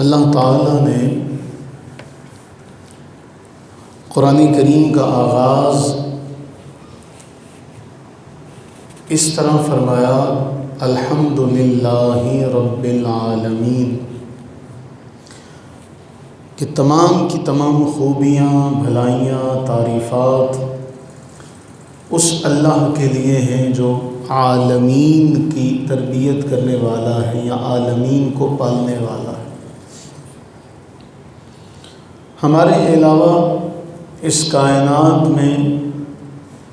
اللہ تعالیٰ نے قرآن کریم کا آغاز اس طرح فرمایا، الحمدللہ رب العالمین، کہ تمام کی تمام خوبیاں، بھلائیاں، تعریفات اس اللہ کے لیے ہیں جو عالمین کی تربیت کرنے والا ہے یا عالمین کو پالنے والا ہے۔ ہمارے علاوہ اس کائنات میں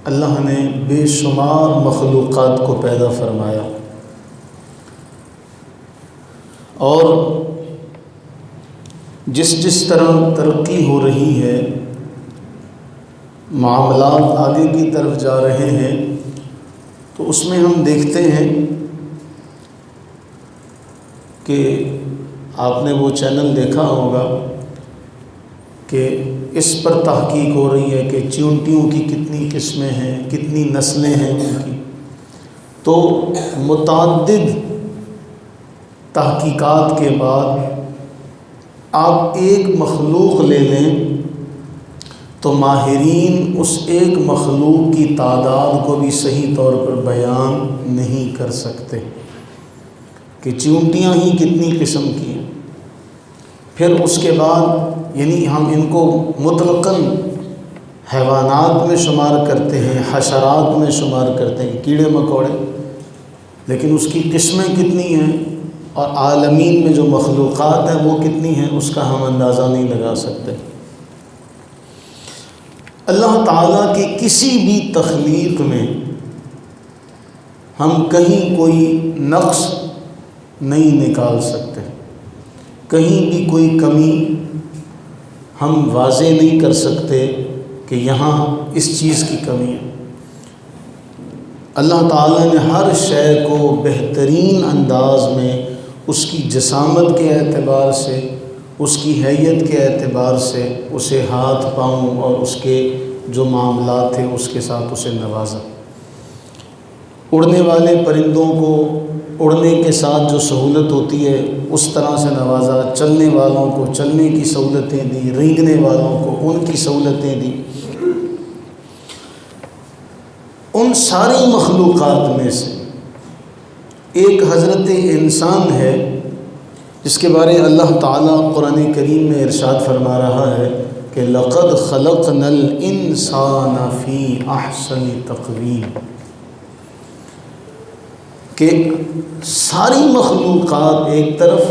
اللہ نے بے شمار مخلوقات کو پیدا فرمایا، اور جس طرح ترقی ہو رہی ہے، معاملات آگے کی طرف جا رہے ہیں، تو اس میں ہم دیکھتے ہیں کہ آپ نے وہ چینل دیکھا ہوگا کہ اس پر تحقیق ہو رہی ہے کہ چیونٹیوں کی کتنی قسمیں ہیں، کتنی نسلیں ہیں ان کی۔ تو متعدد تحقیقات کے بعد آپ ایک مخلوق لے لیں تو ماہرین اس ایک مخلوق کی تعداد کو بھی صحیح طور پر بیان نہیں کر سکتے کہ چیونٹیاں ہی کتنی قسم کی ہیں۔ پھر اس کے بعد یعنی ہم ان کو مطلقاً حیوانات میں شمار کرتے ہیں، حشرات میں شمار کرتے ہیں، کیڑے مکوڑے، لیکن اس کی قسمیں کتنی ہیں اور عالمین میں جو مخلوقات ہیں وہ کتنی ہیں، اس کا ہم اندازہ نہیں لگا سکتے۔ اللہ تعالیٰ کی کسی بھی تخلیق میں ہم کہیں کوئی نقص نہیں نکال سکتے، کہیں بھی کوئی کمی ہم واضح نہیں کر سکتے کہ یہاں اس چیز کی کمی ہے۔ اللہ تعالیٰ نے ہر شے کو بہترین انداز میں اس کی جسامت کے اعتبار سے، اس کی حیت کے اعتبار سے اسے ہاتھ پاؤں اور اس کے جو معاملات تھے اس کے ساتھ اسے نوازا۔ اڑنے والے پرندوں کو اڑنے کے ساتھ جو سہولت ہوتی ہے اس طرح سے نوازا، چلنے والوں کو چلنے کی سہولتیں دی، رینگنے والوں کو ان کی سہولتیں دی۔ ان ساری مخلوقات میں سے ایک حضرت انسان ہے جس کے بارے اللہ تعالیٰ قرآن کریم میں ارشاد فرما رہا ہے کہ لَقَدْ خَلَقْنَا الْإِنسَانَ فِي أَحْسَنِ تَقْوِيمٍ، کہ ساری مخلوقات ایک طرف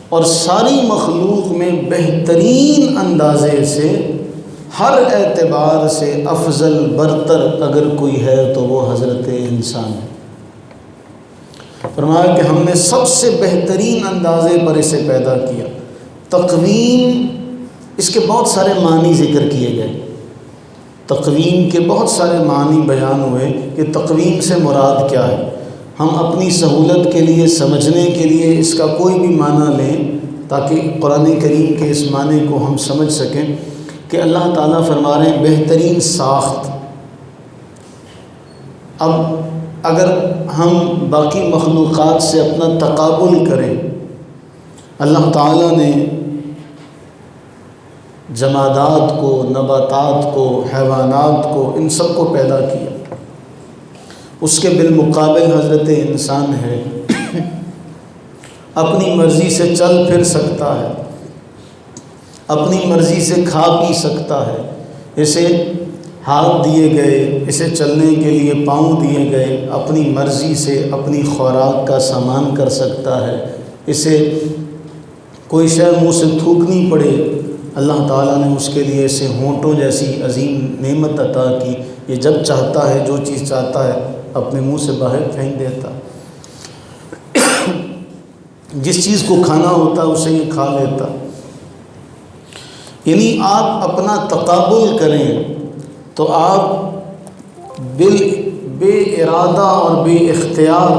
اور ساری مخلوق میں بہترین اندازے سے ہر اعتبار سے افضل برتر اگر کوئی ہے تو وہ حضرت انسان ہے۔ فرمایا کہ ہم نے سب سے بہترین اندازے پر اسے پیدا کیا۔ تقویم، اس کے بہت سارے معنی ذکر کیے گئے، تقویم کے بہت سارے معنی بیان ہوئے کہ تقویم سے مراد کیا ہے۔ ہم اپنی سہولت کے لیے، سمجھنے کے لیے اس کا کوئی بھی معنی لیں تاکہ قرآن کریم کے اس معنی کو ہم سمجھ سکیں کہ اللہ تعالیٰ فرما رہے ہیں بہترین ساخت۔ اب اگر ہم باقی مخلوقات سے اپنا تقابل کریں، اللہ تعالیٰ نے جمادات کو، نباتات کو، حیوانات کو، ان سب کو پیدا کیا، اس کے بالمقابل حضرت انسان ہے، اپنی مرضی سے چل پھر سکتا ہے، اپنی مرضی سے کھا پی سکتا ہے، اسے ہاتھ دیے گئے، اسے چلنے کے لیے پاؤں دیے گئے، اپنی مرضی سے اپنی خوراک کا سامان کر سکتا ہے، اسے کوئی شے منہ سے تھوکنی پڑے، اللہ تعالیٰ نے اس کے لیے اسے ہونٹوں جیسی عظیم نعمت عطا کی، یہ جب چاہتا ہے جو چیز چاہتا ہے اپنے منہ سے باہر پھینک دیتا، جس چیز کو کھانا ہوتا اسے یہ کھا لیتا۔ یعنی آپ اپنا تقابل کریں تو آپ بے ارادہ اور بے اختیار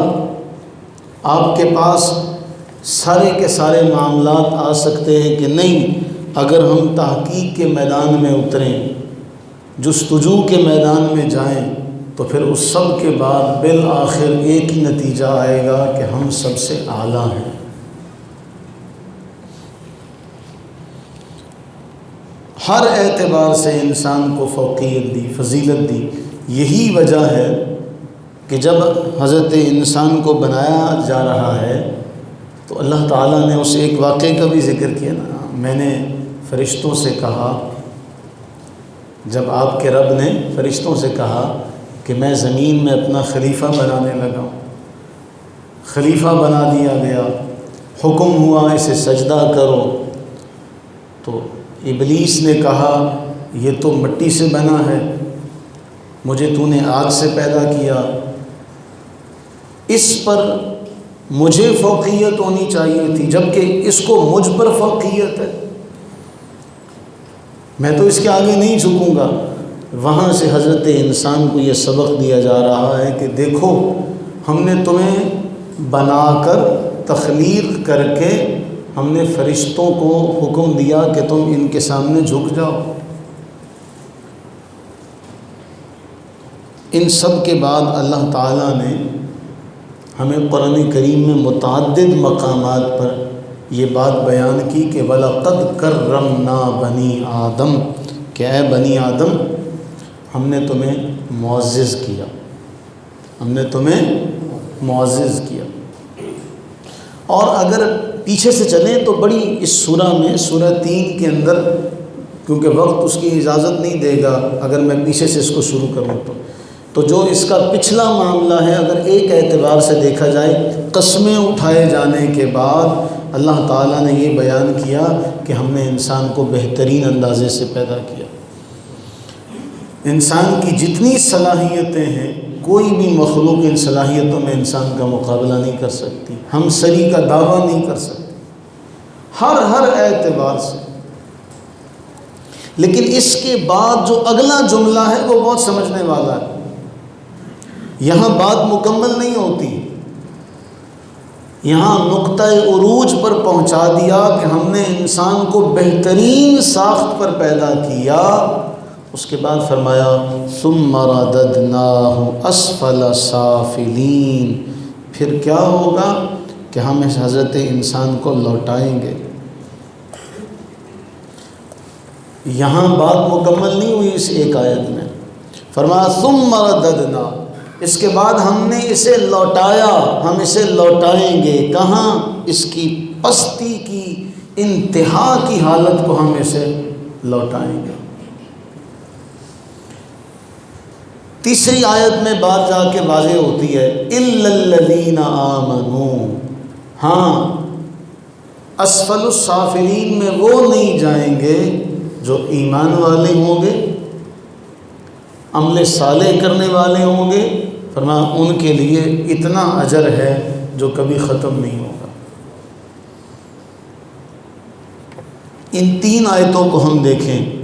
آپ کے پاس سارے کے سارے معاملات آ سکتے ہیں کہ نہیں، اگر ہم تحقیق کے میدان میں اتریں، جستجو کے میدان میں جائیں، تو پھر اس سب کے بعد بالآخر ایک ہی نتیجہ آئے گا کہ ہم سب سے اعلیٰ ہیں۔ ہر اعتبار سے انسان کو فوقیت دی، فضیلت دی۔ یہی وجہ ہے کہ جب حضرت انسان کو بنایا جا رہا ہے تو اللہ تعالیٰ نے اس ایک واقعے کا بھی ذکر کیا نا، میں نے فرشتوں سے کہا، جب آپ کے رب نے فرشتوں سے کہا کہ میں زمین میں اپنا خلیفہ بنانے لگا ہوں، خلیفہ بنا دیا گیا، حکم ہوا اسے سجدہ کرو، تو ابلیس نے کہا یہ تو مٹی سے بنا ہے، مجھے تو نے آگ سے پیدا کیا، اس پر مجھے فوقیت ہونی چاہیے تھی جبکہ اس کو مجھ پر فوقیت ہے، میں تو اس کے آگے نہیں جھکوں گا۔ وہاں سے حضرت انسان کو یہ سبق دیا جا رہا ہے کہ دیکھو ہم نے تمہیں بنا کر تخلیق کر کے ہم نے فرشتوں کو حکم دیا کہ تم ان کے سامنے جھک جاؤ۔ ان سب کے بعد اللہ تعالیٰ نے ہمیں قرآن کریم میں متعدد مقامات پر یہ بات بیان کی کہ وَلَقَدْ كَرَّمْنَا بَنِي آدم، کہ اے بنی آدم ہم نے تمہیں معزز کیا، ہم نے تمہیں معزز کیا۔ اور اگر پیچھے سے چلیں تو بڑی اس سورہ میں، سورہ 3 کے اندر، کیونکہ وقت اس کی اجازت نہیں دے گا اگر میں پیچھے سے اس کو شروع کروں تو جو اس کا پچھلا معاملہ ہے اگر ایک اعتبار سے دیکھا جائے، قسمیں اٹھائے جانے کے بعد اللہ تعالیٰ نے یہ بیان کیا کہ ہم نے انسان کو بہترین اندازے سے پیدا کیا۔ انسان کی جتنی صلاحیتیں ہیں کوئی بھی مخلوق ان صلاحیتوں میں انسان کا مقابلہ نہیں کر سکتی، ہم سری کا دعویٰ نہیں کر سکتے ہر اعتبار سے۔ لیکن اس کے بعد جو اگلا جملہ ہے وہ بہت سمجھنے والا ہے، یہاں بات مکمل نہیں ہوتی، یہاں نقطہ عروج پر پہنچا دیا کہ ہم نے انسان کو بہترین ساخت پر پیدا کیا۔ اس کے بعد فرمایا ثم رددناہ اسفل سافلین، پھر کیا ہوگا کہ ہم اس حضرت انسان کو لوٹائیں گے۔ یہاں بات مکمل نہیں ہوئی اس ایک آیت میں، فرمایا ثم رددنا، اس کے بعد ہم نے اسے لوٹایا، ہم اسے لوٹائیں گے کہاں؟ اس کی پستی کی انتہا کی حالت کو ہم اسے لوٹائیں گے۔ تیسری آیت میں بات جا کے واضح ہوتی ہے اِلَّا الَّذِينَ آمَنُوا، ہاں اسفل السافلین میں وہ نہیں جائیں گے جو ایمان والے ہوں گے، عمل صالح کرنے والے ہوں گے، فرمایا ان کے لیے اتنا اجر ہے جو کبھی ختم نہیں ہوگا۔ ان 3 آیتوں کو ہم دیکھیں،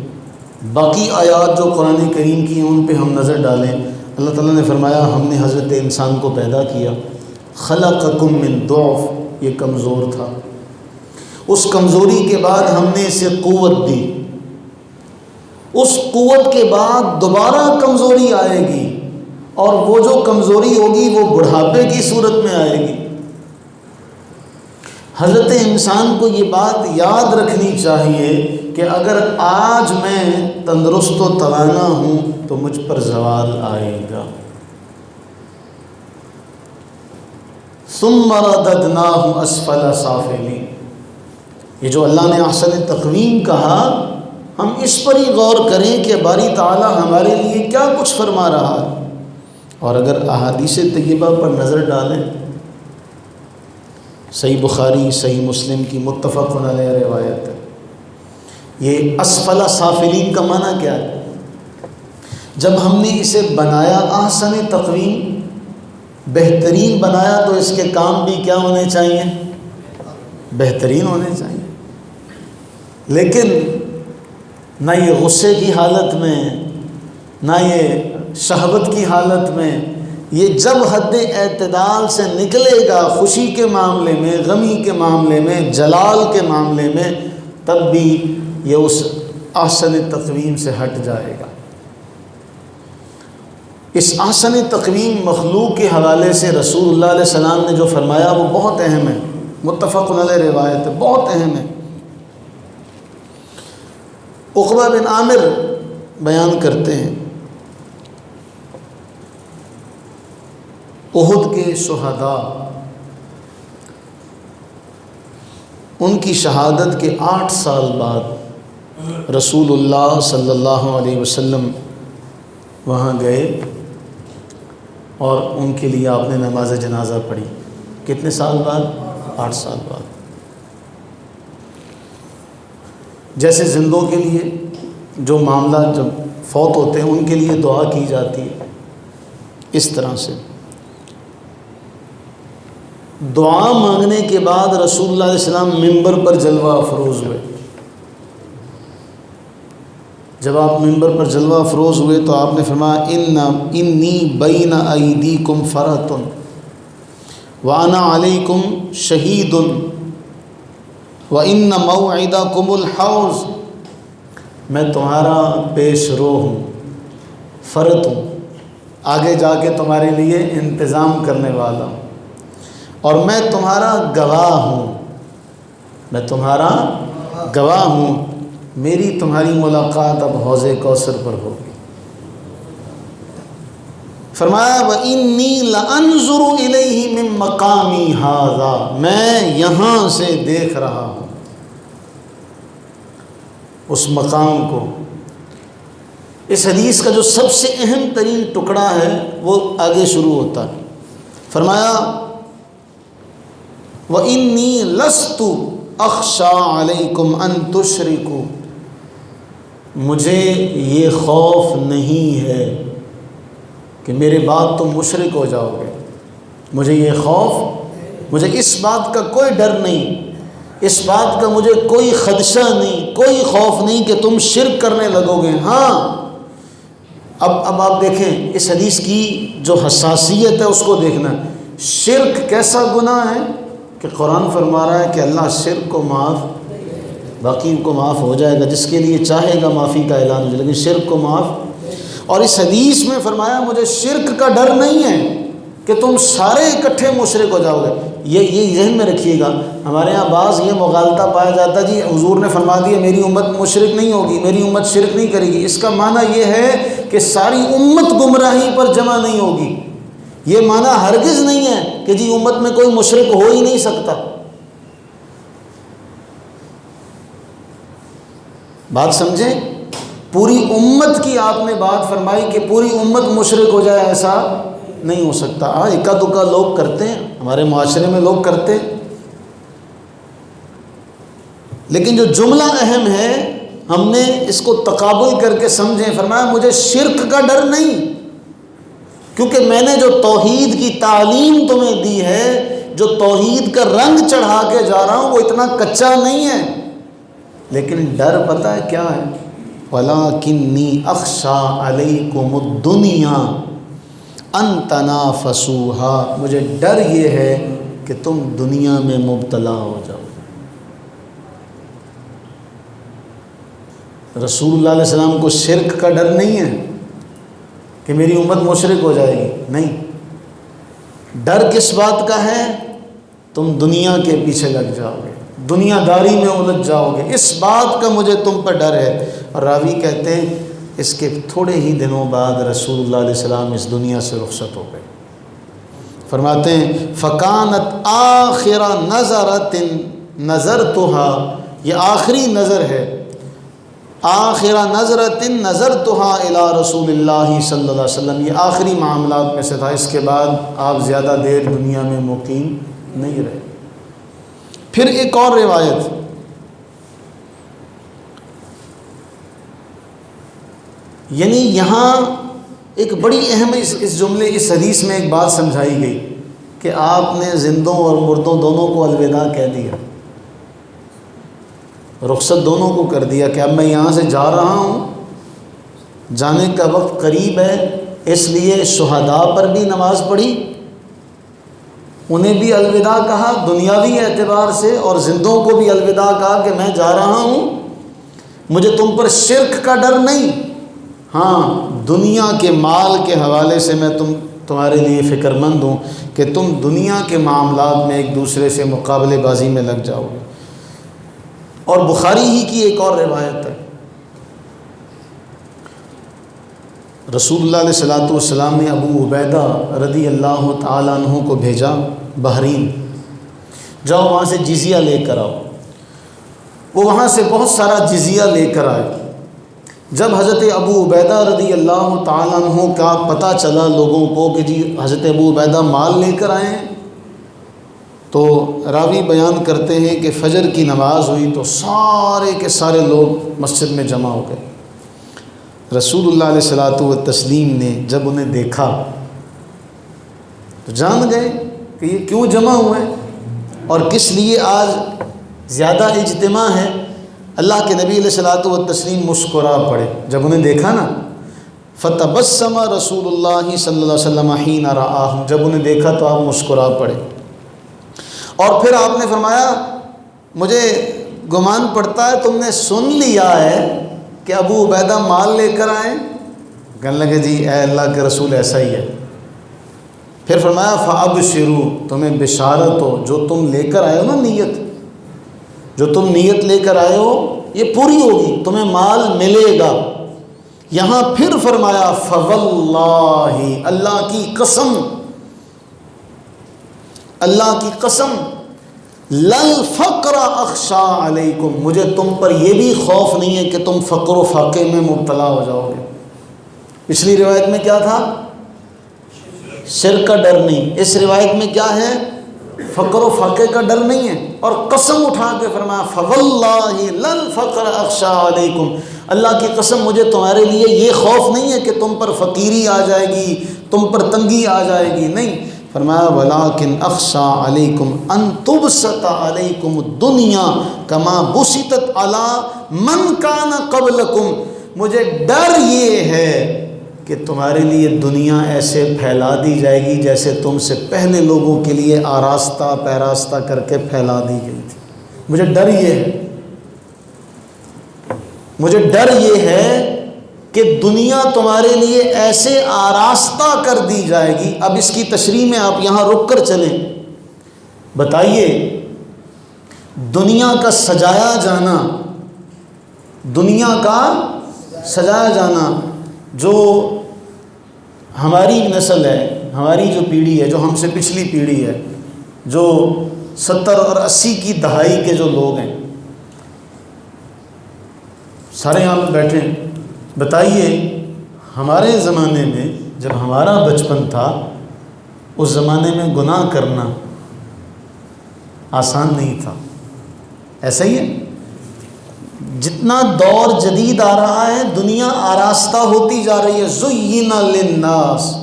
باقی آیات جو قرآن کریم کی ہیں ان پہ ہم نظر ڈالیں۔ اللہ تعالیٰ نے فرمایا ہم نے حضرت انسان کو پیدا کیا، خلقکم من ضعف، یہ کمزور تھا، اس کمزوری کے بعد ہم نے اسے قوت دی، اس قوت کے بعد دوبارہ کمزوری آئے گی، اور وہ جو کمزوری ہوگی وہ بڑھاپے کی صورت میں آئے گی۔ حضرت انسان کو یہ بات یاد رکھنی چاہیے کہ اگر آج میں تندرست و توانا ہوں تو مجھ پر زوال آئے گا۔ ثم رددناہ اسفل سافلین، یہ جو اللہ نے احسن تقویم کہا، ہم اس پر ہی غور کریں کہ باری تعالیٰ ہمارے لیے کیا کچھ فرما رہا ہے۔ اور اگر احادیث طیبہ پر نظر ڈالیں، صحیح بخاری صحیح مسلم کی متفق علیہ روایت ہے، یہ اسفل سافلین کا معنی کیا ہے؟ جب ہم نے اسے بنایا احسن تقویم، بہترین بنایا، تو اس کے کام بھی کیا ہونے چاہیے؟ بہترین ہونے چاہیے۔ لیکن نہ یہ غصے کی حالت میں، نہ یہ شہوت کی حالت میں، یہ جب حد اعتدال سے نکلے گا، خوشی کے معاملے میں، غمی کے معاملے میں، جلال کے معاملے میں، تب بھی یہ اس احسن تقویم سے ہٹ جائے گا۔ اس احسن تقویم مخلوق کے حوالے سے رسول اللہ علیہ السلام نے جو فرمایا وہ بہت اہم ہے، متفق علیہ روایت ہے، بہت اہم ہے۔ عقبہ بن عامر بیان کرتے ہیں احد کے شہداء ان کی شہادت کے 8 سال بعد رسول اللہ صلی اللہ علیہ وسلم وہاں گئے اور ان کے لیے آپ نے نماز جنازہ پڑھی. کتنے سال بعد؟ 8 سال بعد. جیسے زندوں کے لیے جو معاملات جب فوت ہوتے ہیں ان کے لیے دعا کی جاتی ہے، اس طرح سے دعا مانگنے کے بعد رسول اللہ علیہ السلام ممبر پر جلوہ افروز ہوئے. جب آپ ممبر پر جلوہ افروز ہوئے تو آپ نے فرمایا انی بین ایدیکم فرۃ وانا علیکم شہید وان موعدکم الحوض. میں تمہارا پیش رو ہوں، فرت ہوں، آگے جا کے تمہارے لیے انتظام کرنے والا ہوں، اور میں تمہارا گواہ ہوں، میں تمہارا گواہ ہوں. میری تمہاری ملاقات اب حوض کوثر پر ہوگی. فرمایا وَإِنِّي لَأَنظُرُ إِلَيْهِ مِن مَّقَامِي هَذَا. میں یہاں سے دیکھ رہا ہوں اس مقام کو. اس حدیث کا جو سب سے اہم ترین ٹکڑا ہے وہ آگے شروع ہوتا ہے. فرمایا وَإِنِّي لَسْتُ أَخْشَىٰ عَلَيْكُمْ أَن تُشْرِكُوا. مجھے یہ خوف نہیں ہے کہ میرے بعد تم مشرک ہو جاؤ گے. مجھے یہ خوف، مجھے اس بات کا کوئی ڈر نہیں، اس بات کا مجھے کوئی خدشہ نہیں، کوئی خوف نہیں کہ تم شرک کرنے لگو گے. ہاں اب آپ دیکھیں اس حدیث کی جو حساسیت ہے اس کو دیکھنا. شرک کیسا گناہ ہے کہ قرآن فرما رہا ہے کہ اللہ شرک کو معاف، باقی کو معاف ہو جائے گا، جس کے لیے چاہے گا معافی کا اعلان ہو جائے، لیکن شرک کو معاف. اور اس حدیث میں فرمایا مجھے شرک کا ڈر نہیں ہے کہ تم سارے اکٹھے مشرک ہو جاؤ گے. یہ ذہن میں رکھیے گا. ہمارے ہاں بعض یہ مغالطہ پایا جاتا ہے، جی حضور نے فرما دیا میری امت مشرک نہیں ہوگی، میری امت شرک نہیں کرے گی. اس کا معنی یہ ہے کہ ساری امت گمراہی پر جمع نہیں ہوگی. یہ معنی ہرگز نہیں ہے کہ جی امت میں کوئی مشرک ہو ہی نہیں سکتا. بات سمجھیں، پوری امت کی آپ نے بات فرمائی کہ پوری امت مشرک ہو جائے، ایسا نہیں ہو سکتا. اکا دکا لوگ کرتے ہیں، ہمارے معاشرے میں لوگ کرتے ہیں، لیکن جو جملہ اہم ہے ہم نے اس کو تقابل کر کے سمجھیں. فرمایا مجھے شرک کا ڈر نہیں، کیونکہ میں نے جو توحید کی تعلیم تمہیں دی ہے، جو توحید کا رنگ چڑھا کے جا رہا ہوں وہ اتنا کچا نہیں ہے. لیکن ڈر پتہ ہے کیا ہے؟ وَلَكِنِّي أَخْشَىٰ عَلَيْكُمُ الدُّنْيَا أَن تَنَافَسُوهَا. مجھے ڈر یہ ہے کہ تم دنیا میں مبتلا ہو جاؤ. رسول اللہ علیہ السلام کو شرک کا ڈر نہیں ہے کہ میری امت مشرک ہو جائے گی، نہیں. ڈر کس بات کا ہے؟ تم دنیا کے پیچھے لگ جاؤ گے، دنیا داری میں الجھ جاؤ گے، اس بات کا مجھے تم پر ڈر ہے. اور راوی کہتے ہیں اس کے تھوڑے ہی دنوں بعد رسول اللہ علیہ السلام اس دنیا سے رخصت ہو گئے. فرماتے ہیں فَكَانَتْ آخِرَ نَظَرَةٍ نَظَرْتُهَا. یہ آخری نظر ہے، آخر نظرۃ نظرتها الی رسول اللہ صلی اللہ علیہ وسلم. یہ آخری معاملات میں سے تھا، اس کے بعد آپ زیادہ دیر دنیا میں مقیم نہیں رہے. پھر ایک اور روایت، یعنی یہاں ایک بڑی اہم اس جملے اس حدیث میں ایک بات سمجھائی گئی کہ آپ نے زندوں اور مردوں دونوں کو الوداع کہہ دیا، رخصت دونوں کو کر دیا کہ اب میں یہاں سے جا رہا ہوں، جانے کا وقت قریب ہے. اس لیے شہداء پر بھی نماز پڑھی، انہیں بھی الوداع کہا دنیاوی اعتبار سے، اور زندوں کو بھی الوداع کہا کہ میں جا رہا ہوں، مجھے تم پر شرک کا ڈر نہیں. ہاں دنیا کے مال کے حوالے سے میں تمہارے لیے فکر مند ہوں کہ تم دنیا کے معاملات میں ایک دوسرے سے مقابلے بازی میں لگ جاؤ گے. اور بخاری ہی کی ایک اور روایت ہے رسول اللہ علیہ الصلوۃ والسلام نے ابو عبیدہ رضی اللہ تعالیٰ عنہ کو بھیجا بحرین، جاؤ وہاں سے جزیہ لے کر آؤ۔ وہ وہاں سے بہت سارا جزیہ لے کر آئے۔ جب حضرت ابو عبیدہ رضی اللہ تعالیٰ عنہ کا پتہ چلا لوگوں کو کہ جی حضرت ابو عبیدہ مال لے کر آئے ہیں، تو راوی بیان کرتے ہیں کہ فجر کی نماز ہوئی تو سارے کے سارے لوگ مسجد میں جمع ہو گئے۔ رسول اللہ علیہ الصلوۃ والتسلیم نے جب انہیں دیکھا تو جان گئے کہ یہ کیوں جمع ہوئے اور کس لیے آج زیادہ اجتماع ہے۔ اللہ کے نبی علیہ الصلوۃ والتسلیم مسکرا پڑے جب انہیں دیکھا نا، فتبسم رسول اللہ صلی اللہ علیہ وسلم حین رآہم، جب انہیں دیکھا تو آپ مسکرا پڑے، اور پھر آپ نے فرمایا مجھے گمان پڑتا ہے تم نے سن لیا ہے کہ ابو عبیدہ مال لے کر آئیں۔ کہنے لگے جی اے اللہ کے رسول ایسا ہی ہے۔ پھر فرمایا فابشروا، تمہیں بشارت ہو، جو تم لے کر آئے ہو نا نیت، جو تم نیت لے کر آئے ہو یہ پوری ہوگی، تمہیں مال ملے گا۔ یہاں پھر فرمایا فواللہ، اللہ کی قسم، اللہ کی قسم، للفقر اخشا علیکم، مجھے تم پر یہ بھی خوف نہیں ہے کہ تم فقر و فاقے میں مبتلا ہو جاؤ گے۔ پچھلی روایت میں کیا تھا؟ شرک کا ڈر نہیں، اس روایت میں کیا ہے؟ فقر و فاقے کا ڈر نہیں ہے، اور قسم اٹھا کے فرمایا فواللہ للفقر اخشا علیکم، اللہ کی قسم مجھے تمہارے لیے یہ خوف نہیں ہے کہ تم پر فقیری آ جائے گی، تم پر تنگی آ جائے گی، نہیں۔ فرمایا ولیکن اخشا علیکم ان تبسط علیکم الدنیا کما بسطت علی من کان قبلکم، مجھے ڈر یہ ہے کہ تمہارے لیے دنیا ایسے پھیلا دی جائے گی جیسے تم سے پہلے لوگوں کے لیے آراستہ پیراستہ کر کے پھیلا دی گئی تھی۔ مجھے ڈر یہ ہے، مجھے ڈر یہ ہے کہ دنیا تمہارے لیے ایسے آراستہ کر دی جائے گی۔ اب اس کی تشریح میں آپ یہاں رک کر چلیں۔ بتائیے دنیا کا سجایا جانا، دنیا کا سجایا جانا، جو ہماری نسل ہے، ہماری جو پیڑھی ہے، جو ہم سے پچھلی پیڑھی ہے، جو 70 اور 80 کی دہائی کے جو لوگ ہیں، سارے یہاں پہ بیٹھے ہیں، بتائیے ہمارے زمانے میں جب ہمارا بچپن تھا اس زمانے میں گناہ کرنا آسان نہیں تھا، ایسا ہی ہے؟ جتنا دور جدید آ رہا ہے دنیا آراستہ ہوتی جا رہی ہے، زُيِّنَ لِلنَّاسِ،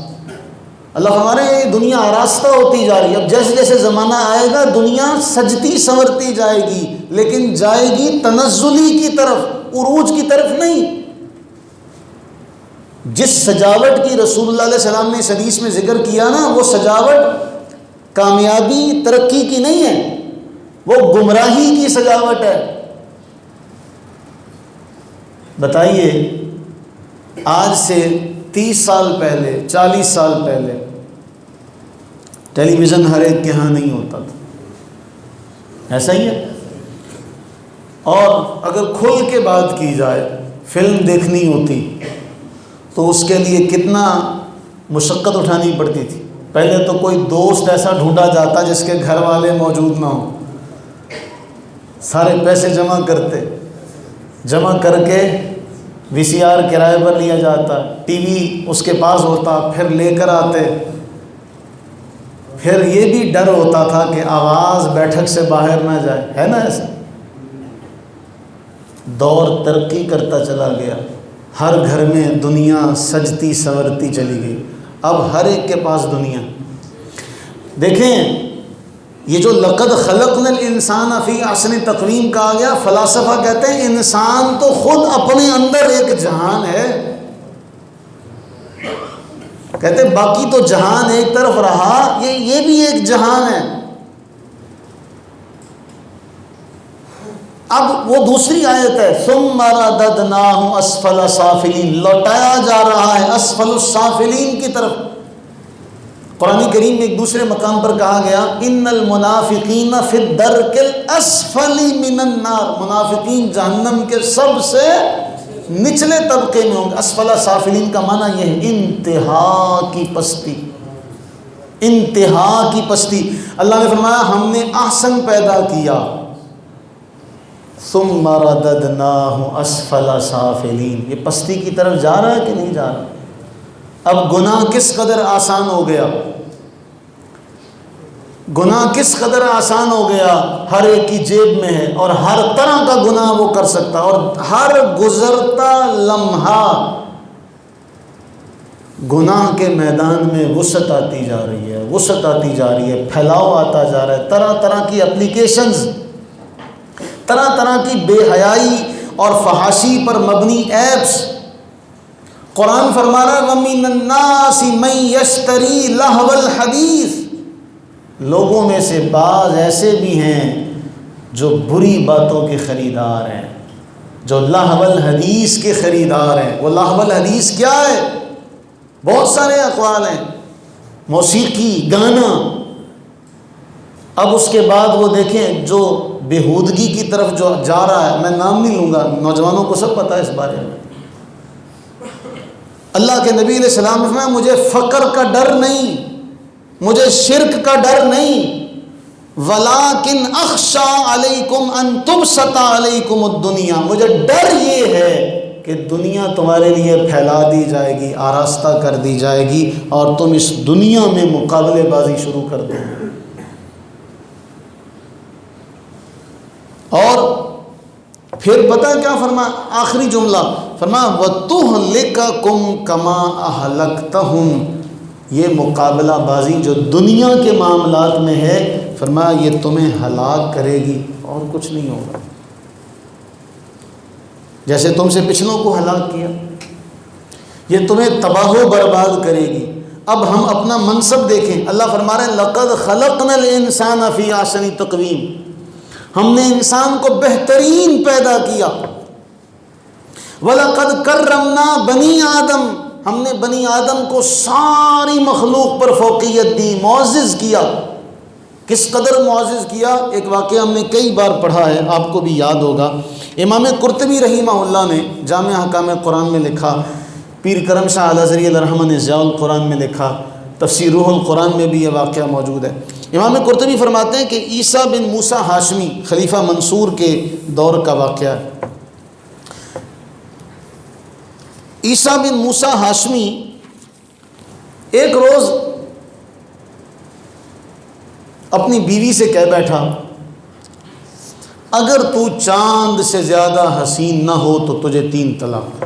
اللہ ہمارے دنیا آراستہ ہوتی جا رہی ہے۔ اب جیسے جیسے زمانہ آئے گا دنیا سجتی سنورتی جائے گی، لیکن جائے گی تنزلی کی طرف، عروج کی طرف نہیں۔ جس سجاوٹ کی رسول اللہ علیہ السلام نے اس حدیث میں ذکر کیا نا، وہ سجاوٹ کامیابی ترقی کی نہیں ہے، وہ گمراہی کی سجاوٹ ہے۔ بتائیے آج سے 30 سال پہلے، 40 سال پہلے ٹیلی ویژن ہر ایک کے ہاں نہیں ہوتا تھا، ایسا ہی ہے؟ اور اگر کھل کے بات کی جائے، فلم دیکھنی ہوتی تو اس کے لیے کتنا مشقت اٹھانی پڑتی تھی۔ پہلے تو کوئی دوست ایسا ڈھونڈا جاتا جس کے گھر والے موجود نہ ہوں، سارے پیسے جمع کرتے، جمع کر کے وی سی آر کرائے پر لیا جاتا، ٹی وی اس کے پاس ہوتا، پھر لے کر آتے، پھر یہ بھی ڈر ہوتا تھا کہ آواز بیٹھک سے باہر نہ جائے، ہے نا ایسا؟ دور ترقی کرتا چلا گیا، ہر گھر میں دنیا سجتی سنورتی چلی گئی، اب ہر ایک کے پاس دنیا۔ دیکھیں یہ جو لقد خلقنا الانسان فی احسن تقویم کہا گیا، فلاسفہ کہتے ہیں انسان تو خود اپنے اندر ایک جہان ہے، کہتے ہیں باقی تو جہان ایک طرف رہا، یہ بھی ایک جہان ہے۔ اب وہ دوسری آیت ہے ثم رددناہ اسفل سافلین، لوٹایا جا رہا ہے اسفل السافلین کی طرف۔ قرآن کریم میں ایک دوسرے مقام پر کہا گیا ان المنافقین فی الدرک الاسفل من النار، منافقین جہنم کے سب سے نچلے طبقے میں ہوں گے۔ اسفل سافلین کا معنی یہ ہے انتہا کی پستی، انتہا کی پستی۔ اللہ نے فرمایا ہم نے احسن پیدا کیا، ثم رددناہ اسفل سافلین، یہ پستی کی طرف جا رہا ہے کہ نہیں جا رہا؟ اب گناہ کس قدر آسان ہو گیا، گناہ کس قدر آسان ہو گیا، ہر ایک کی جیب میں ہے اور ہر طرح کا گناہ وہ کر سکتا، اور ہر گزرتا لمحہ گناہ کے میدان میں وسعت آتی جا رہی ہے، وسعت آتی جا رہی ہے، پھیلاؤ آتا جا رہا ہے، طرح طرح کی اپلیکیشنز، طرح طرح کی بے حیائی اور فحاشی پر مبنی ایپس۔ قرآن فرما رہا ہے وَمِنَ النَّاسِ مَن يَشْتَرِي لَهْوَ الْحَدِيثِ، لوگوں میں سے بعض ایسے بھی ہیں جو بری باتوں کے خریدار ہیں، جو لہو الحدیث کے خریدار ہیں۔ وہ لہو الحدیث کیا ہے؟ بہت سارے اقوال ہیں، موسیقی، گانا۔ اب اس کے بعد وہ دیکھیں جو بےہودگی کی طرف جو جا رہا ہے، میں نام نہیں لوں گا، نوجوانوں کو سب پتہ ہے اس بارے میں۔ اللہ کے نبی علیہ السلام نے فرمایا مجھے فقر کا ڈر نہیں، مجھے شرک کا ڈر نہیں، وَلَٰكِنْ أَخْشَىٰ عَلَيْكُمْ أَن تُبْسَطَ عَلَيْكُمُ الدُّنْيَا، مجھے ڈر یہ ہے کہ دنیا تمہارے لیے پھیلا دی جائے گی، آراستہ کر دی جائے گی، اور تم اس دنیا میں مقابلے بازی شروع کر دو گے۔ اور پھر پتہ کیا فرمایا؟ آخری جملہ فرمایا وَتُهْلِكَكُمْ كَمَا أَهْلَكْتَهُمْ، یہ مقابلہ بازی جو دنیا کے معاملات میں ہے، فرمایا یہ تمہیں ہلاک کرے گی اور کچھ نہیں ہوگا، جیسے تم سے پچھلوں کو ہلاک کیا، یہ تمہیں تباہ و برباد کرے گی۔ اب ہم اپنا منصب دیکھیں، اللہ فرما رہے ہیں لَقَدْ خَلَقْنَا الْإِنسَانَ فِي أَحْسَنِ تَقْوِيمٍ، ہم نے انسان کو بہترین پیدا کیا۔ وَلَقَدْ كَرَّمْنَا بَنِي آدم، ہم نے بنی آدم کو ساری مخلوق پر فوقیت دی، معزز کیا۔ کس قدر معزز کیا؟ ایک واقعہ ہم نے کئی بار پڑھا ہے، آپ کو بھی یاد ہوگا۔ امام قرطبی رحمہ اللہ نے جامع احکام قرآن میں لکھا، پیر کرم شاہ الازہری علیہ الرحمہ نے ضیاء القرآن میں لکھا، تفسیر روح القرآن میں بھی یہ واقعہ موجود ہے۔ امام قرطبی فرماتے ہیں کہ عیسیٰ بن موسیٰ ہاشمی خلیفہ منصور کے دور کا واقعہ ہے۔ عیسیٰ بن موسیٰ ہاشمی ایک روز اپنی بیوی سے کہہ بیٹھا اگر تو چاند سے زیادہ حسین نہ ہو تو تجھے 3 طلاق۔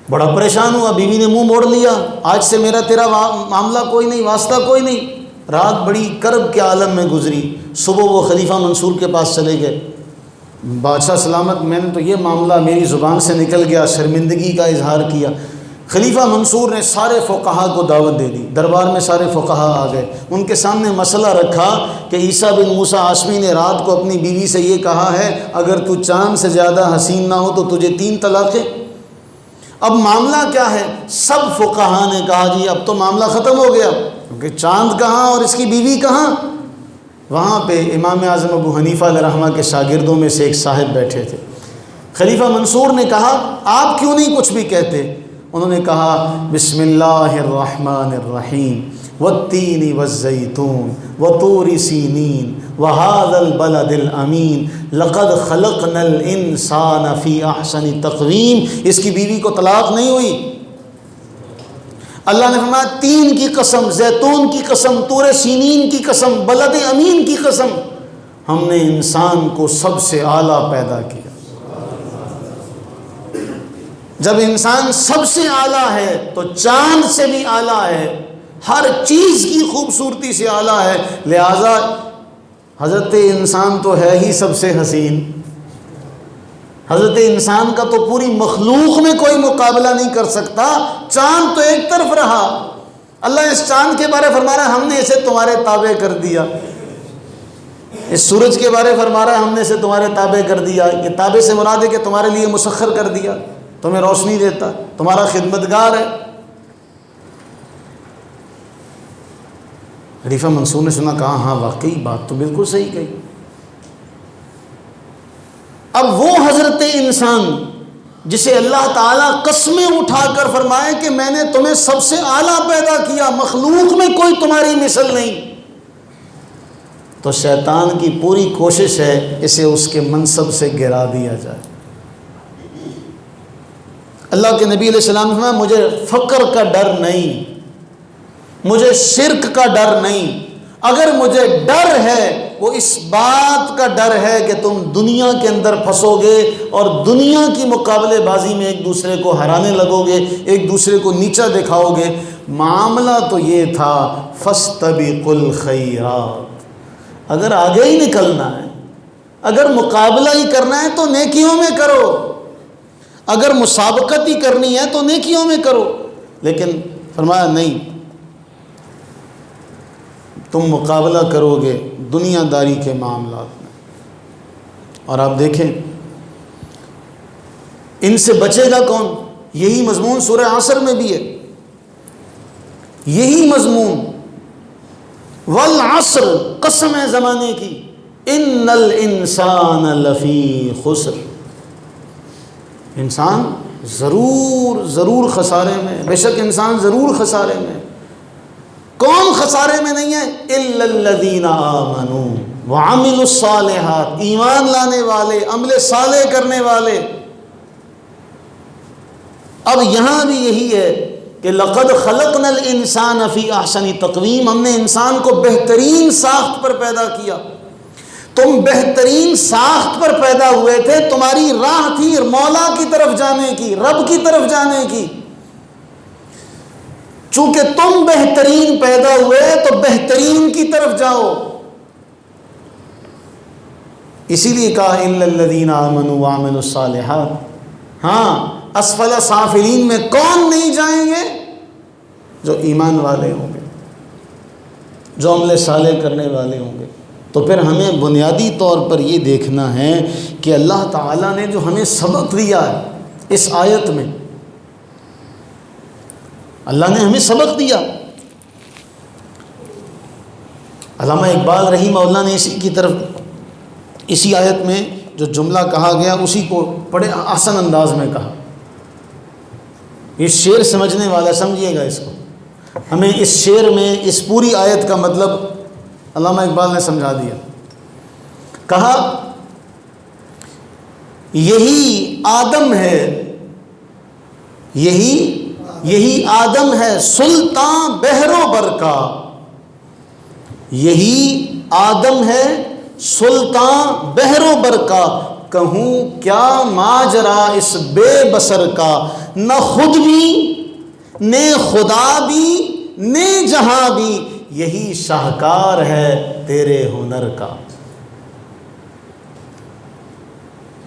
بڑا پریشان ہوا، بیوی نے منہ موڑ لیا، آج سے میرا تیرا معاملہ کوئی نہیں، واسطہ کوئی نہیں۔ رات بڑی کرب کے عالم میں گزری، صبح وہ خلیفہ منصور کے پاس چلے گئے، بادشاہ سلامت میں نے تو یہ معاملہ میری زبان سے نکل گیا، شرمندگی کا اظہار کیا۔ خلیفہ منصور نے سارے فقہا کو دعوت دے دی، دربار میں سارے فقہا آ گئے، ان کے سامنے مسئلہ رکھا کہ عیسیٰ بن موسیٰ ہاشمی نے رات کو اپنی بیوی سے یہ کہا ہے اگر تو چاند سے زیادہ حسین نہ ہو تو تجھے 3 طلاقیں۔ اب معاملہ کیا ہے؟ سب فقہا نے کہا جی اب تو معاملہ ختم ہو گیا، کیونکہ چاند کہاں اور اس کی بیوی کہاں۔ وہاں پہ امام اعظم ابو حنیفہ علیہ رحمہ کے شاگردوں میں سے ایک صاحب بیٹھے تھے۔ خلیفہ منصور نے کہا آپ کیوں نہیں کچھ بھی کہتے؟ انہوں نے کہا بسم اللہ الرحمن الرحیم والتین والزیتون وطور سینین وہذا البلد الامین لقد خلقنا الانسان فی احسن تقویم۔ اس کی بیوی کو طلاق نہیں ہوئی۔ اللہ نے فرمایا 3 کی قسم، زیتون کی قسم، طور سینین کی قسم، بلد امین کی قسم، ہم نے انسان کو سب سے اعلیٰ پیدا کیا۔ جب انسان سب سے اعلیٰ ہے تو چاند سے بھی اعلیٰ ہے، ہر چیز کی خوبصورتی سے اعلیٰ ہے، لہذا حضرت انسان تو ہے ہی سب سے حسین۔ حضرت انسان کا تو پوری مخلوق میں کوئی مقابلہ نہیں کر سکتا، چاند تو ایک طرف رہا۔ اللہ اس چاند کے بارے فرما رہا ہے ہم نے اسے تمہارے تابع کر دیا، اس سورج کے بارے فرما رہا ہے ہم نے اسے تمہارے تابع کر دیا۔ یہ تابع سے مراد ہے کہ تمہارے لیے مسخر کر دیا، تمہیں روشنی دیتا، تمہارا خدمتگار ہے۔ خلیفہ منصور نے سنا، کہا ہاں واقعی بات تو بالکل صحیح کہی۔ اب وہ حضرت انسان جسے اللہ تعالیٰ قسمیں اٹھا کر فرمائے کہ میں نے تمہیں سب سے اعلیٰ پیدا کیا، مخلوق میں کوئی تمہاری مثل نہیں، تو شیطان کی پوری کوشش ہے اسے اس کے منصب سے گرا دیا جائے۔ اللہ کے نبی علیہ السلام نے فرمایا مجھے فقر کا ڈر نہیں، مجھے شرک کا ڈر نہیں، اگر مجھے ڈر ہے وہ اس بات کا ڈر ہے کہ تم دنیا کے اندر پھنسو گے اور دنیا کی مقابلے بازی میں ایک دوسرے کو ہرانے لگو گے، ایک دوسرے کو نیچا دکھاؤ گے۔ معاملہ تو یہ تھا فاستبقوا الخیرات، اگر آگے ہی نکلنا ہے، اگر مقابلہ ہی کرنا ہے تو نیکیوں میں کرو، اگر مسابقت ہی کرنی ہے تو نیکیوں میں کرو، لیکن فرمایا نہیں، تم مقابلہ کرو گے دنیا داری کے معاملات میں۔ اور آپ دیکھیں ان سے بچے گا کون؟ یہی مضمون سورہ عصر میں بھی ہے، یہی مضمون، والعصر، قسم ہے زمانے کی، ان الانسان لفی خسر، انسان ضرور خسارے میں، بے شک انسان ضرور خسارے میں۔ کون خسارے میں نہیں ہے؟ الا الذین آمنوا وعملوا الصالحات، ایمان لانے والے، عمل صالح کرنے والے۔ اب یہاں بھی یہی ہے کہ لقد خلقنا الانسان فی احسن تقویم، ہم نے انسان کو بہترین ساخت پر پیدا کیا۔ تم بہترین ساخت پر پیدا ہوئے تھے، تمہاری راہ تھی مولا کی طرف جانے کی، رب کی طرف جانے کی۔ چونکہ تم بہترین پیدا ہوئے تو بہترین کی طرف جاؤ، اسی لیے کہا الا الذین آمنوا وعملوا الصالحات۔ ہاں، اسفل سافلین میں کون نہیں جائیں گے؟ جو ایمان والے ہوں گے، جو عمل صالح کرنے والے ہوں گے۔ تو پھر ہمیں بنیادی طور پر یہ دیکھنا ہے کہ اللہ تعالیٰ نے جو ہمیں سبق دیا ہے اس آیت میں، اللہ نے ہمیں سبق دیا۔ علامہ اقبال رحمہ اللہ نے اسی کی طرف، اسی آیت میں جو جملہ کہا گیا اسی کو بڑے آسان انداز میں کہا۔ یہ شعر سمجھنے والا سمجھیے گا اس کو، ہمیں اس شعر میں اس پوری آیت کا مطلب علامہ اقبال نے سمجھا دیا۔ کہا یہی آدم ہے، یہی آدم ہے سلطان بحر و بر کا، یہی آدم ہے سلطان بحر و بر کا، کہوں کیا ماجرا اس بے بصر کا، نہ خود بھی نہ خدا بھی نہ جہاں بھی، یہی شاہکار ہے تیرے ہنر کا۔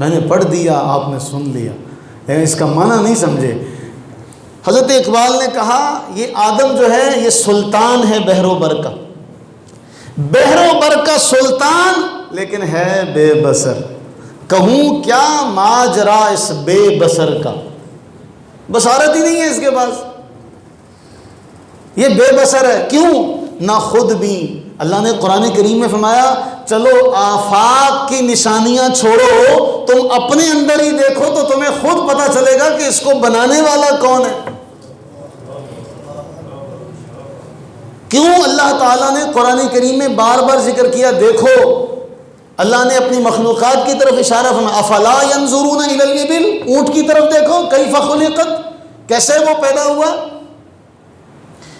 میں نے پڑھ دیا، آپ نے سن لیا، لیکن اس کا معنی نہیں سمجھے۔ حضرت اقبال نے کہا یہ آدم جو ہے یہ سلطان ہے بحر و بر کا، بحر و بر کا سلطان، لیکن ہے بے بصر، کہوں کیا ماجرا اس بے بصر کا، بصارت ہی نہیں ہے اس کے پاس، یہ بے بصر ہے۔ کیوں؟ نہ خود بھی، اللہ نے قرآن کریم میں فرمایا چلو آفاق کی نشانیاں چھوڑو، تم اپنے اندر ہی دیکھو تو تمہیں خود پتہ چلے گا کہ اس کو بنانے والا کون ہے۔ کیوں اللہ تعالیٰ نے قرآن کریم میں بار بار ذکر کیا؟ دیکھو، اللہ نے اپنی مخلوقات کی طرف اشارہ فرمایا، افلا ینظرون الی الابل، اونٹ کی طرف دیکھو، کیف خلقت، کیسے وہ پیدا ہوا،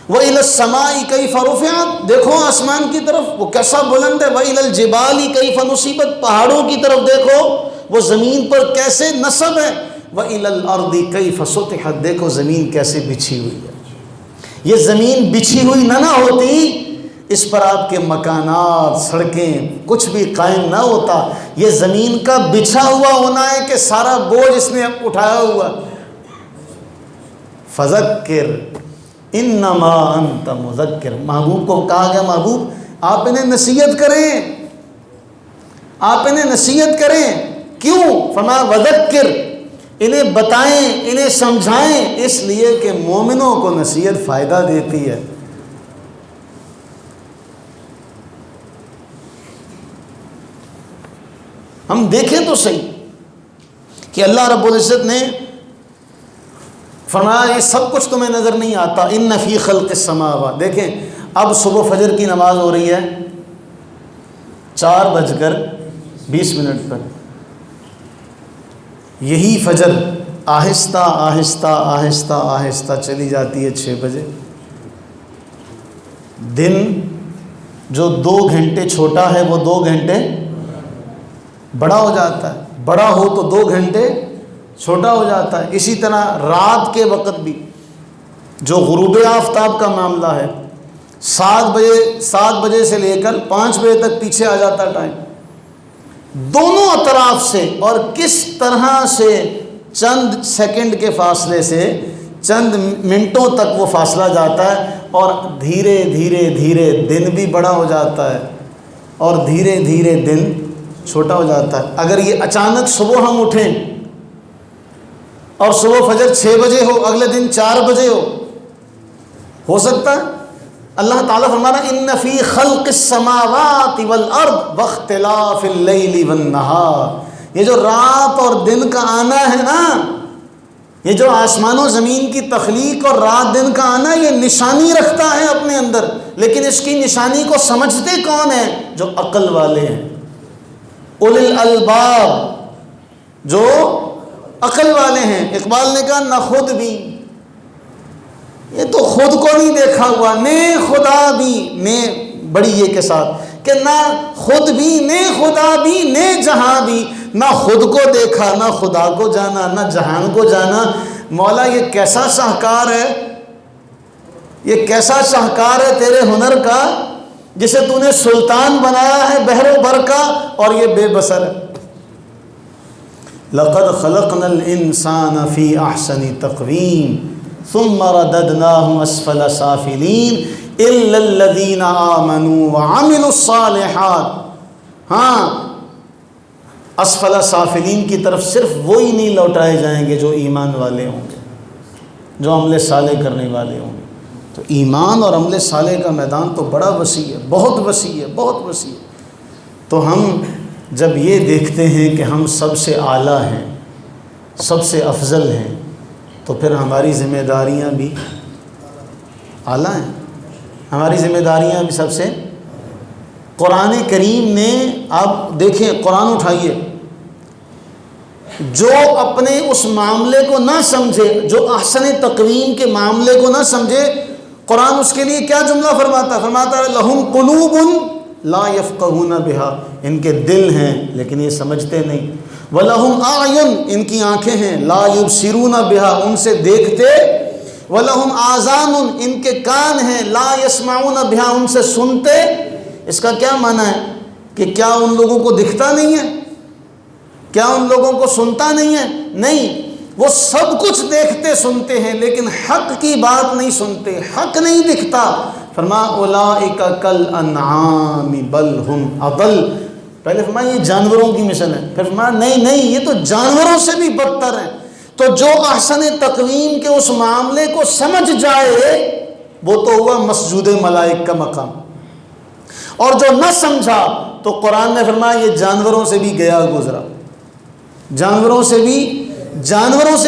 وَإِلَى السَّمَاءِ كَيْفَ رُفِعَتْ، دیکھو آسمان کی طرف وہ کیسا بلند ہے، وَإِلَى الْجِبَالِ كَيْفَ نُصِبَتْ، پہاڑوں کی طرف دیکھو وہ زمین پر کیسے نصب ہے، وَإِلَى الْأَرْضِ كَيْفَ سُطِحَتْ، دیکھو زمین کیسے بچھی ہوئی ہے۔ یہ زمین بچھی ہوئی نہ ہوتی، اس پر آپ کے مکانات، سڑکیں، کچھ بھی قائم نہ ہوتا۔ یہ زمین کا بچھا ہوا ہونا ہے کہ سارا بوجھ اس نے اٹھایا ہوا۔ فذکر انما انت مذکر، محبوب کو کہا گیا محبوب آپ انہیں نصیحت کریں، آپ انہیں نصیحت کریں۔ کیوں؟ فرمایا وذکر، انہیں بتائیں، انہیں سمجھائیں، اس لیے کہ مومنوں کو نصیحت فائدہ دیتی ہے۔ ہم دیکھیں تو صحیح کہ کہ اللہ رب العزت نے فرمایا یہ سب کچھ تمہیں نظر نہیں آتا، ان فی خلق السماوات. دیکھیں اب صبح فجر کی نماز ہو رہی ہے 4:20 پر. یہی فجر آہستہ آہستہ آہستہ آہستہ چلی جاتی ہے 6 بجے. دن جو 2 گھنٹے چھوٹا ہے وہ 2 گھنٹے بڑا ہو جاتا ہے، بڑا ہو تو 2 گھنٹے چھوٹا ہو جاتا ہے. اسی طرح رات کے وقت بھی جو غروب آفتاب کا معاملہ ہے 7 بجے سے لے کر 5 بجے تک پیچھے آ جاتا ہے ٹائم. دونوں اطراف سے اور کس طرح سے چند سیکنڈ کے فاصلے سے چند منٹوں تک وہ فاصلہ جاتا ہے، اور دھیرے دھیرے دھیرے دن بھی بڑا ہو جاتا ہے اور دھیرے دھیرے دن چھوٹا ہو جاتا ہے. اگر یہ اچانک صبح ہم اٹھیں اور صبح فجر 6 بجے ہو، اگلے دن 4 بجے ہو سکتا ہے؟ اللہ تعالیٰ فرمانا ان فی خلق السماوات والارض واختلاف اللیل والنہار. یہ جو رات اور دن کا آنا ہے نا، یہ جو آسمان و زمین کی تخلیق اور رات دن کا آنا، یہ نشانی رکھتا ہے اپنے اندر، لیکن اس کی نشانی کو سمجھتے کون ہیں؟ جو عقل والے ہیں، اولی الالباب، جو عقل والے ہیں. اقبال نے کہا نہ خود بھی، یہ تو خود کو نہیں دیکھا ہوا، نے خدا بھی، نے بڑی یہ کے ساتھ کہ نہ خود بھی، نے خدا بھی، نے جہاں بھی. نہ خود کو دیکھا، نہ خدا کو جانا، نہ جہان کو جانا. مولا یہ کیسا شاہکار ہے، یہ کیسا شاہکار ہے تیرے ہنر کا، جسے تو نے سلطان بنایا ہے بحر و بر کا، اور یہ بے بسر ہے. لقد خلقنا الانسان فی احسن تقویم ثم رددناه اسفل سافلین الا الذین آمنوا وعملوا الصالحات. ہاں، اسفل سافلین کی طرف صرف وہی نہیں لوٹائے جائیں گے جو ایمان والے ہوں گے، جو عمل صالح کرنے والے ہوں گے. تو ایمان اور عمل صالح کا میدان تو بڑا وسیع ہے، بہت وسیع ہے، بہت وسیع ہے. تو ہم جب یہ دیکھتے ہیں کہ ہم سب سے اعلیٰ ہیں، سب سے افضل ہیں، تو پھر ہماری ذمہ داریاں بھی اعلیٰ ہیں، ہماری ذمہ داریاں بھی سب سے. قرآن کریم نے، آپ دیکھیں قرآن اٹھائیے، جو اپنے اس معاملے کو نہ سمجھے، جو احسن تقویم کے معاملے کو نہ سمجھے، قرآن اس کے لیے کیا جملہ فرماتا ہے لہم قلوب لا یفقہون بہا، ان کے دل ہیں لیکن یہ سمجھتے نہیں. وَلَهُمْ أَعْيُنٌ، ان کی آنکھیں ہیں، لا یبصرون بہا، ان سے دیکھتے. وَلَهُمْ آذَانٌ، ان کے کان ہیں، لا یسمعون بہا، ان سے سنتے. اس کا کیا معنی ہے کہ کیا ان لوگوں کو دکھتا نہیں ہے؟ کیا ان لوگوں کو سنتا نہیں ہے؟ نہیں، وہ سب کچھ دیکھتے سنتے ہیں لیکن حق کی بات نہیں سنتے، حق نہیں دکھتا. فرمایا اولئک کالانعام بل ہم اضل. پہلے فرمایا یہ جانوروں کی مثل ہے، پھر فرمایا نہیں یہ تو جانوروں سے بھی بدتر ہیں. تو جو احسن تقویم کے اس معاملے کو سمجھ جائے وہ تو ہوا مسجود ملائک کا مقام، اور جو نہ سمجھا تو قرآن نے فرمایا یہ جانوروں سے بھی گیا گزرا، جانوروں سے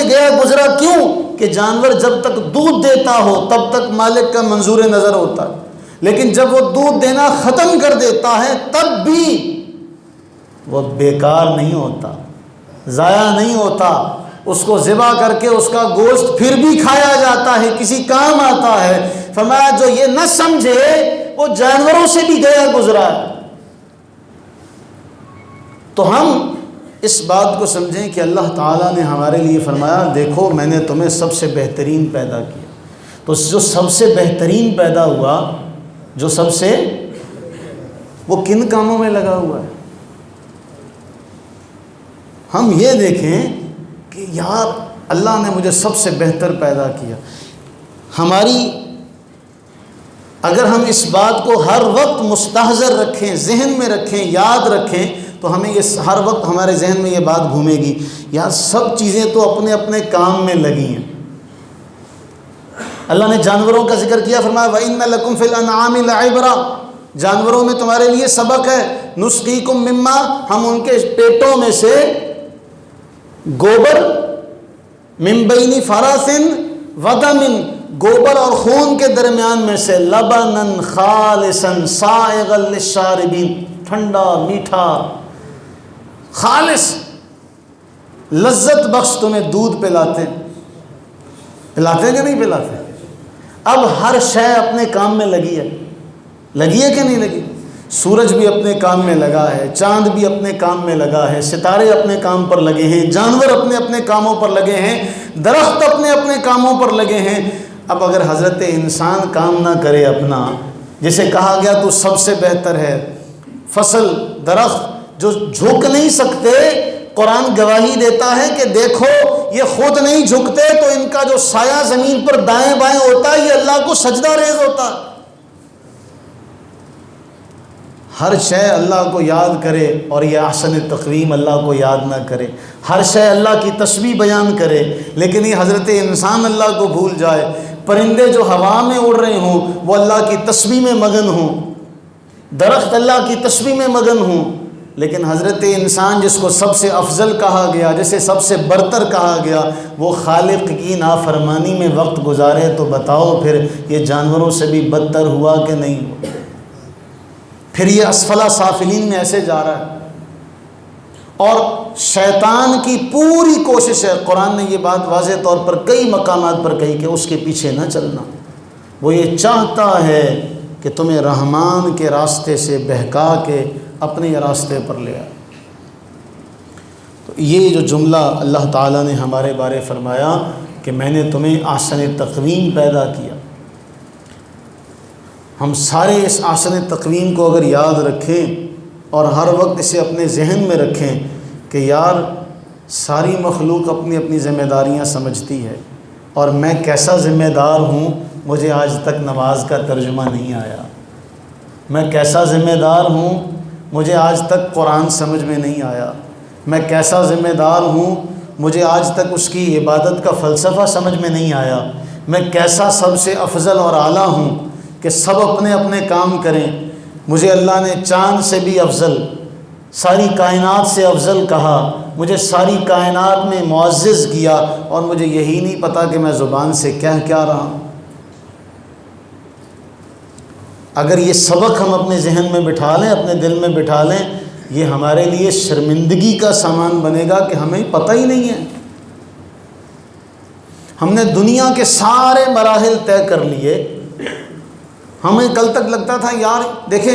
گیا گزرا. کیوں کہ جانور جب تک دودھ دیتا ہو تب تک مالک کا منظور نظر ہوتا ہے، لیکن جب وہ دودھ دینا ختم کر دیتا ہے تب بھی وہ بیکار نہیں ہوتا، ضائع نہیں ہوتا. اس کو ذبح کر کے اس کا گوشت پھر بھی کھایا جاتا ہے، کسی کام آتا ہے. فرمایا جو یہ نہ سمجھے وہ جانوروں سے بھی گیا گزرا ہے. تو ہم اس بات کو سمجھیں کہ اللہ تعالیٰ نے ہمارے لیے فرمایا دیکھو میں نے تمہیں سب سے بہترین پیدا کیا. تو جو سب سے بہترین پیدا ہوا، جو سب سے، وہ کن کاموں میں لگا ہوا ہے؟ ہم یہ دیکھیں کہ یار اللہ نے مجھے سب سے بہتر پیدا کیا. ہماری اگر ہم اس بات کو ہر وقت مستحضر رکھیں، ذہن میں رکھیں، یاد رکھیں، تو ہمیں یہ ہر وقت ہمارے ذہن میں یہ بات گھومے گی، یار سب چیزیں تو اپنے اپنے کام میں لگی ہیں. اللہ نے جانوروں کا ذکر کیا، فرمایا وَإِنَّ لَكُمْ فِي الْأَنْعَامِ لَعِبْرَةً، جانوروں میں تمہارے لیے سبق ہے. نُسْقِيكُم مِّمَّا، ہم ان کے پیٹوں میں سے گوبر من بین فرث ودم، گوبر اور خون کے درمیان میں سے لبنا خالصا سائغا للشاربین، ٹھنڈا میٹھا خالص لذت بخش تمہیں دودھ پلاتے کہ نہیں پلاتے؟ اب ہر شے اپنے کام میں لگی ہے کہ نہیں لگی؟ سورج بھی اپنے کام میں لگا ہے، چاند بھی اپنے کام میں لگا ہے، ستارے اپنے کام پر لگے ہیں، جانور اپنے اپنے کاموں پر لگے ہیں، درخت اپنے اپنے کاموں پر لگے ہیں۔ اب اگر حضرت انسان کام نہ کرے اپنا، جسے کہا گیا تو سب سے بہتر ہے، فصل درخت جو جھک نہیں سکتے، قرآن گواہی دیتا ہے کہ دیکھو یہ خود نہیں جھکتے تو ان کا جو سایہ زمین پر دائیں بائیں ہوتا ہے یہ اللہ کو سجدہ ریز ہوتا ہے۔ ہر شے اللہ کو یاد کرے اور یہ احسن تقویم اللہ کو یاد نہ کرے، ہر شے اللہ کی تسبیح بیان کرے لیکن یہ حضرت انسان اللہ کو بھول جائے، پرندے جو ہوا میں اڑ رہے ہوں وہ اللہ کی تسبیح میں مگن ہوں، درخت اللہ کی تسبیح میں مگن ہوں، لیکن حضرت انسان جس کو سب سے افضل کہا گیا، جسے سب سے برتر کہا گیا، وہ خالق کی نافرمانی میں وقت گزارے تو بتاؤ پھر یہ جانوروں سے بھی بدتر ہوا کہ نہیں ہوا؟ پھر یہ اسفلا سافلین میں ایسے جا رہا ہے۔ اور شیطان کی پوری کوشش ہے، قرآن نے یہ بات واضح طور پر کئی مقامات پر کہی کہ اس کے پیچھے نہ چلنا، وہ یہ چاہتا ہے کہ تمہیں رحمان کے راستے سے بہکا کے اپنے راستے پر لے آئے۔ تو یہ جو جملہ اللہ تعالیٰ نے ہمارے بارے فرمایا کہ میں نے تمہیں احسن تقویم پیدا کیا، ہم سارے اس احسن تقویم کو اگر یاد رکھیں اور ہر وقت اسے اپنے ذہن میں رکھیں کہ یار ساری مخلوق اپنی اپنی ذمہ داریاں سمجھتی ہے اور میں کیسا ذمہ دار ہوں، مجھے آج تک نماز کا ترجمہ نہیں آیا، میں کیسا ذمہ دار ہوں، مجھے آج تک قرآن سمجھ میں نہیں آیا، میں کیسا ذمہ دار ہوں، مجھے آج تک اس کی عبادت کا فلسفہ سمجھ میں نہیں آیا، میں کیسا سب سے افضل اور اعلیٰ ہوں کہ سب اپنے اپنے کام کریں، مجھے اللہ نے چاند سے بھی افضل، ساری کائنات سے افضل کہا، مجھے ساری کائنات میں معزز کیا اور مجھے یہی نہیں پتہ کہ میں زبان سے کیا رہا ہوں۔ اگر یہ سبق ہم اپنے ذہن میں بٹھا لیں، اپنے دل میں بٹھا لیں، یہ ہمارے لیے شرمندگی کا سامان بنے گا کہ ہمیں پتہ ہی نہیں ہے۔ ہم نے دنیا کے سارے مراحل طے کر لیے، ہمیں کل تک لگتا تھا یار دیکھیں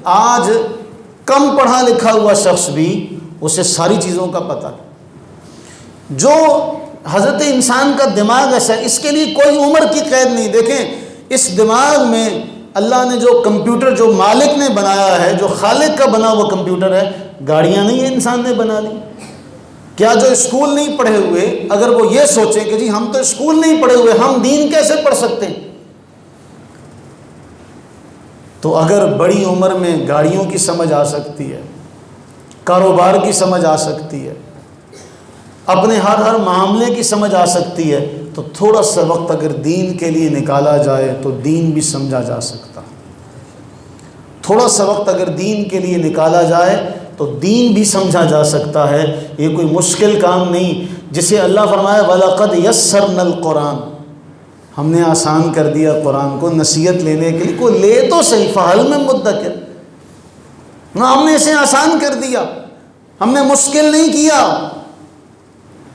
آج کم پڑھا لکھا ہوا شخص بھی اسے ساری چیزوں کا پتہ ہے۔ جو حضرت انسان کا دماغ ایسا ہے، اس کے لیے کوئی عمر کی قید نہیں۔ دیکھیں اس دماغ میں اللہ نے جو کمپیوٹر جو مالک نے بنایا ہے، جو خالق کا بنا ہوا کمپیوٹر ہے، گاڑیاں نہیں ہیں انسان نے بنا لی۔ کیا جو اسکول نہیں پڑھے ہوئے اگر وہ یہ سوچیں کہ جی ہم تو اسکول نہیں پڑھے ہوئے، ہم دین کیسے پڑھ سکتے ہیں، تو اگر بڑی عمر میں گاڑیوں کی سمجھ آ سکتی ہے، کاروبار کی سمجھ آ سکتی ہے، اپنے ہر معاملے کی سمجھ آ سکتی ہے، تو تھوڑا سا وقت اگر دین کے لیے نکالا جائے تو دین بھی سمجھا جا سکتا ہے۔ تھوڑا سا وقت اگر دین کے لیے نکالا جائے تو دین بھی سمجھا جا سکتا ہے۔ یہ کوئی مشکل کام نہیں، جسے اللہ فرمایا وَلَقَدْ يَسَّرْنَا الْقُرْآنَ، ہم نے آسان کر دیا قرآن کو نصیحت لینے کے لیے، کوئی لے تو صحیح، فَهَلْ مِن مُدَّكِرٍ، نہ ہم نے اسے آسان کر دیا، ہم نے مشکل نہیں کیا۔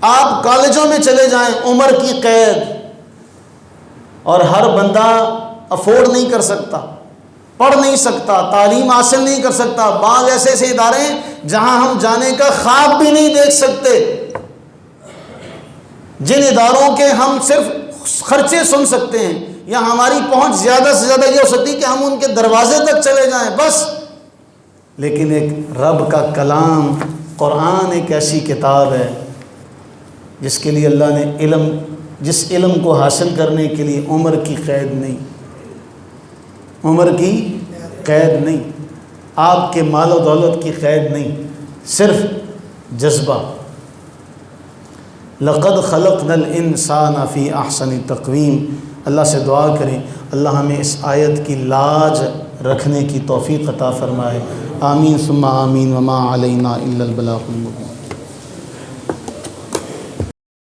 آپ کالجوں میں چلے جائیں، عمر کی قید، اور ہر بندہ افورڈ نہیں کر سکتا، پڑھ نہیں سکتا، تعلیم حاصل نہیں کر سکتا۔ بعض ایسے ایسے ادارے ہیں جہاں ہم جانے کا خواب بھی نہیں دیکھ سکتے، جن اداروں کے ہم صرف خرچے سن سکتے ہیں، یا ہماری پہنچ زیادہ سے زیادہ یہ ہو سکتی کہ ہم ان کے دروازے تک چلے جائیں بس۔ لیکن ایک رب کا کلام قرآن ایک ایسی کتاب ہے جس کے لیے اللہ نے جس علم کو حاصل کرنے کے لیے عمر کی قید نہیں، عمر کی قید نہیں، آپ کے مال و دولت کی قید نہیں، صرف جذبہ۔ لقد خلقنا الانسان فی احسن تقویم۔ اللہ سے دعا کریں اللہ ہمیں اس آیت کی لاج رکھنے کی توفیق عطا فرمائے۔ آمین ثم آمین، وما علینا الا البلاغ المبین۔